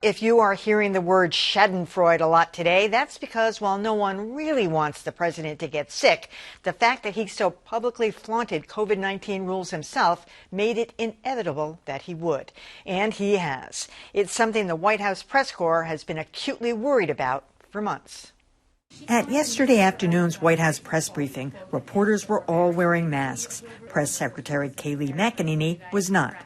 If you are hearing the word Schadenfreude a lot today, that's because while no one really wants the president to get sick, the fact that he so publicly flaunted COVID-19 rules himself made it inevitable that he would. And he has. It's something the White House press corps has been acutely worried about for months. At yesterday afternoon's White House press briefing, reporters were all wearing masks. Press Secretary Kayleigh McEnany was not.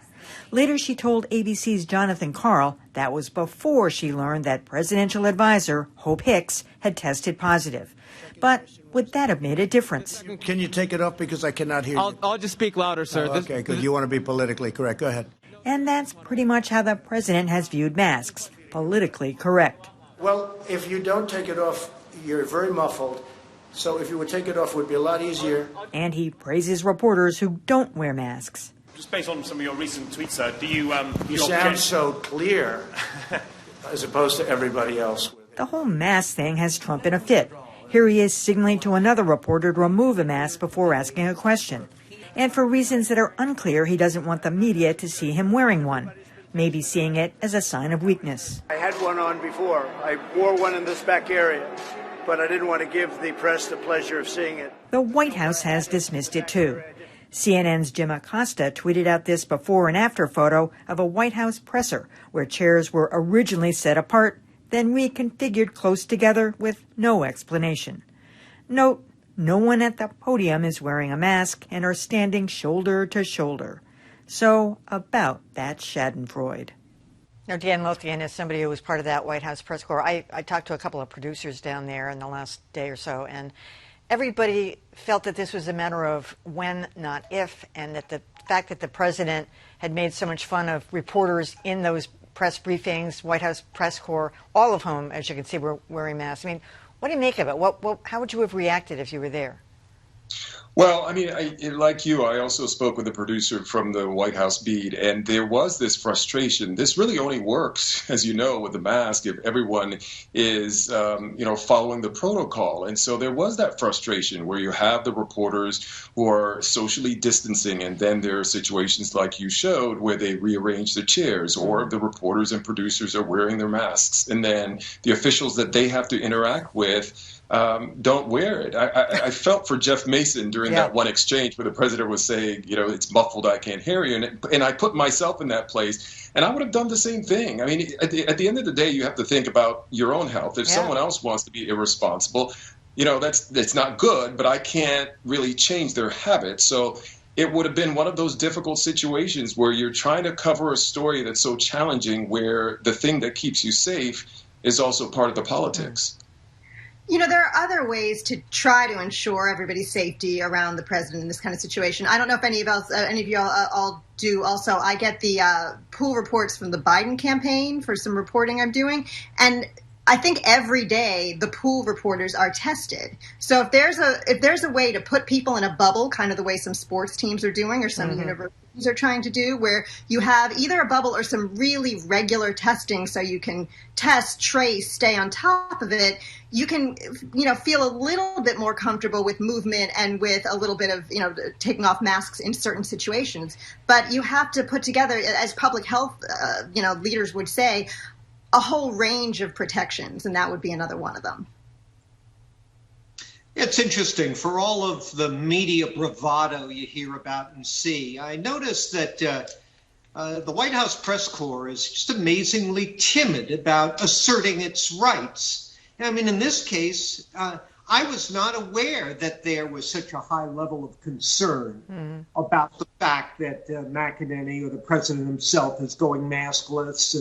Later, she told ABC's Jonathan Karl that was before she learned that presidential advisor Hope Hicks had tested positive. But would that have made a difference? Can you take it off because I cannot hear you? I'll just speak louder, sir. Oh, okay, because you want to be politically correct. Go ahead. And that's pretty much how the president has viewed masks, politically correct. Well, if you don't take it off, you're very muffled. So if you would take it off, it would be a lot easier. And he praises reporters who don't wear masks. Just based on some of your recent tweets, sir, do you... You sound so clear as opposed to everybody else. The whole mask thing has Trump in a fit. Here he is signaling to another reporter to remove a mask before asking a question. And for reasons that are unclear, he doesn't want the media to see him wearing one, maybe seeing it as a sign of weakness. I had one on before. I wore one in this back area, but I didn't want to give the press the pleasure of seeing it. The White House has dismissed it too. CNN's Jim Acosta tweeted out this before and after photo of a White House presser where chairs were originally set apart, then reconfigured close together with no explanation. Note, no one at the podium is wearing a mask and are standing shoulder to shoulder. So about that Schadenfreude. Now, Dan Lothian is somebody who was part of that White House press corps. I talked to a couple of producers down there in the last day or so, and everybody felt that this was a matter of when, not if, and that the fact that the president had made so much fun of reporters in those press briefings, White House press corps, all of whom, as you can see, were wearing masks. I mean, what do you make of it? How would you have reacted if you were there? Well, I mean, like you, I also spoke with a producer from the White House beat, and there was this frustration. This really only works, as you know, with the mask if everyone is, following the protocol. And so there was that frustration where you have the reporters who are socially distancing, and then there are situations like you showed where they rearrange the chairs, or the reporters and producers are wearing their masks, and then the officials that they have to interact with don't wear it. I felt for Jeff Mason during that one exchange where the president was saying, it's muffled, I can't hear you. And I put myself in that place, and I would have done the same thing. I mean, at the end of the day, you have to think about your own health. If someone else wants to be irresponsible, that's not good, but I can't really change their habits. So it would have been one of those difficult situations where you're trying to cover a story that's so challenging, where the thing that keeps you safe is also part of the politics. There are other ways to try to ensure everybody's safety around the president in this kind of situation. I don't know if any of you all do also. I get the pool reports from the Biden campaign for some reporting I'm doing, and I think every day the pool reporters are tested. So if there's a way to put people in a bubble, kind of the way some sports teams are doing or some universities are trying to do, where you have either a bubble or some really regular testing so you can test, trace, stay on top of it, you can, feel a little bit more comfortable with movement and with a little bit of, taking off masks in certain situations. But you have to put together, as public health, leaders would say, a whole range of protections, and that would be another one of them. It's interesting. For all of the media bravado you hear about and see, I noticed that the White House press corps is just amazingly timid about asserting its rights. I mean, in this case, I was not aware that there was such a high level of concern about the fact that McEnany or the president himself is going maskless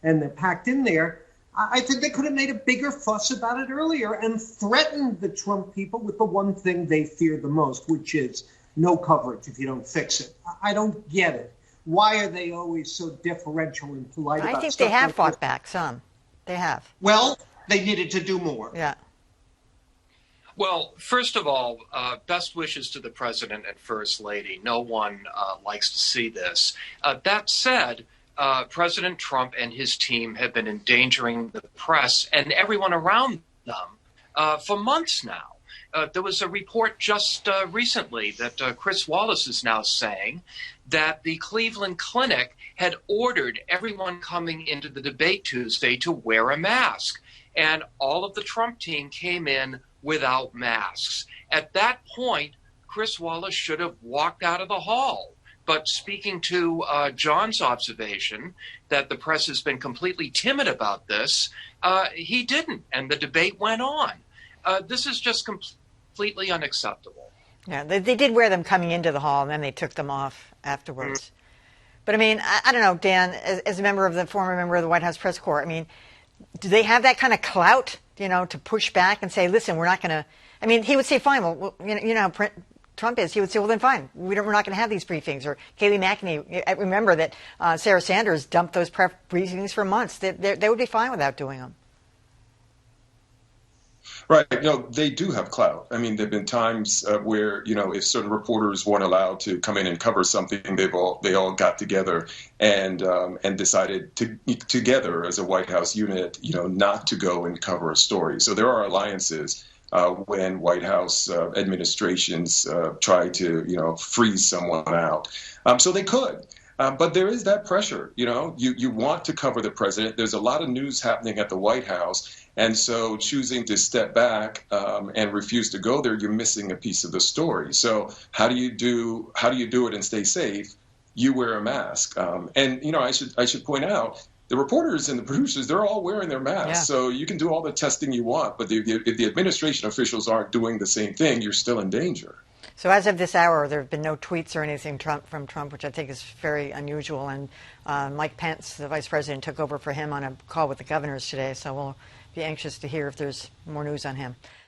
and they're packed in there. I think they could have made a bigger fuss about it earlier and threatened the Trump people with the one thing they fear the most, which is no coverage if you don't fix it. I don't get it. Why are they always so deferential and polite about stuff? I think they have fought back some. They have. Well, they needed to do more. Yeah. Well, first of all, best wishes to the president and first lady. No one likes to see this. That said, President Trump and his team have been endangering the press and everyone around them for months now. there was a report just recently that Chris Wallace is now saying that the Cleveland Clinic had ordered everyone coming into the debate Tuesday to wear a mask. And all of the Trump team came in without masks. At that point, Chris Wallace should have walked out of the hall. But speaking to John's observation that the press has been completely timid about this, he didn't, and the debate went on. This is just completely unacceptable. Yeah, they did wear them coming into the hall, and then they took them off afterwards. Mm-hmm. But, I mean, I don't know, Dan, as a former member of the White House press corps, I mean, do they have that kind of clout, to push back and say, listen, we're not going to, I mean, he would say, fine, well, you know how Trump is. He would say, well, then fine, we're not going to have these briefings. Or Kayleigh McEnany, I remember that Sarah Sanders dumped those press briefings for months. They would be fine without doing them. Right. They do have clout. I mean, there have been times where, if certain reporters weren't allowed to come in and cover something, they all got together and decided together as a White House unit, not to go and cover a story. So there are alliances when White House administrations try to, freeze someone out. So they could. But there is that pressure, you want to cover the president. There's a lot of news happening at the White House. And so choosing to step back and refuse to go there, you're missing a piece of the story. So how do you do it and stay safe? You wear a mask. And, I should point out, the reporters and the producers, they're all wearing their masks. Yeah. So you can do all the testing you want. But if the administration officials aren't doing the same thing, you're still in danger. So as of this hour, there have been no tweets or anything from Trump, which I think is very unusual. And Mike Pence, the vice president, took over for him on a call with the governors today. So we'll be anxious to hear if there's more news on him.